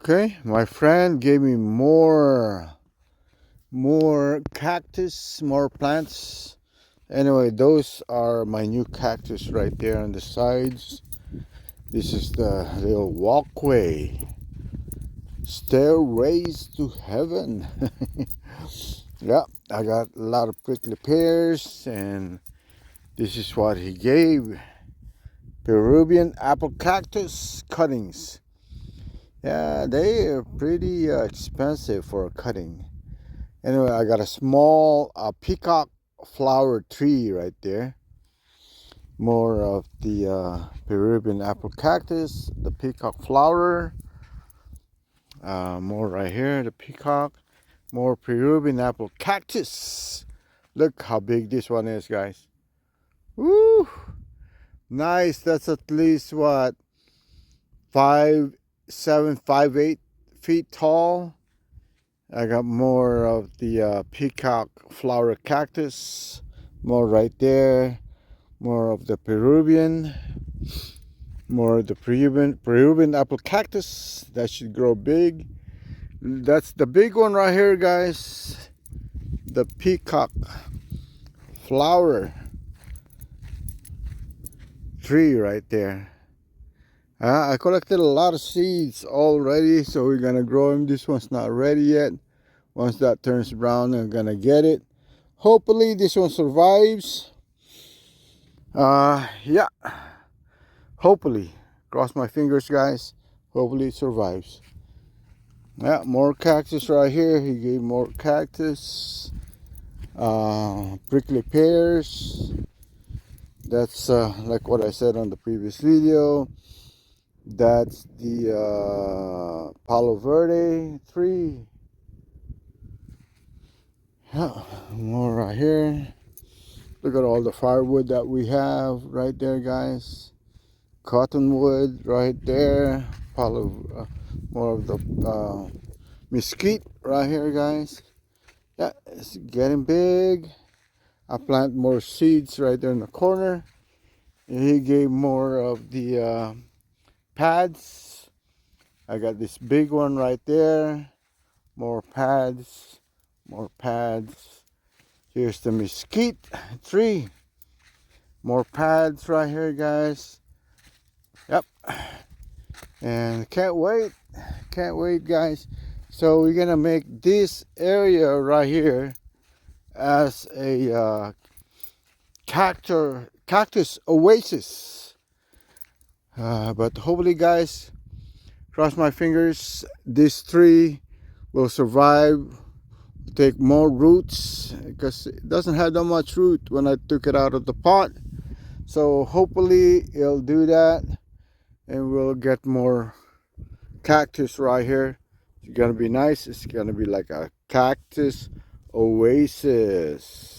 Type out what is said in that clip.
Okay, my friend gave me more cactus, more plants. Anyway, those are my new cactus right there on the sides. This is the little walkway, stairways to heaven. Yeah, I got a lot of prickly pears, and this is what he gave. Peruvian apple cactus cuttings. Yeah, they are pretty expensive for a cutting. Anyway, I got a small peacock flower tree right there. More of the Peruvian apple cactus, the peacock flower. More right here, the peacock. More Peruvian apple cactus. Look how big this one is, guys. Woo! Nice. That's at least what, 5'7", 5'8" feet tall. I got more of the peacock flower cactus. More right there. More of the Peruvian. More of the Peruvian apple cactus. That should grow big. That's the big one right here, guys. The peacock flower tree right there. I collected a lot of seeds already, so we're gonna grow them. This one's not ready yet. Once that turns brown, I'm gonna get it. Hopefully this one survives. Yeah, hopefully. Cross my fingers, guys. Hopefully it survives. Yeah, more cactus right here. He gave more cactus. Prickly pears. That's like what I said on the previous video. That's the Palo Verde tree. Yeah, more right here. Look at all the firewood that we have right there, guys. Cottonwood right there. More of the mesquite right here, guys. Yeah, it's getting big. I plant more seeds right there in the corner. And he gave more of the pads. I got this big one right there. More pads. More pads. Here's the mesquite tree. More pads right here, guys. Yep. And can't wait, guys. So we're gonna make this area right here as a cactus oasis. But hopefully, guys, cross my fingers, this tree will survive, take more roots, because it doesn't have that much root when I took it out of the pot. So hopefully it'll do that, and we'll get more cactus right here. It's gonna be nice. It's gonna be like a cactus oasis.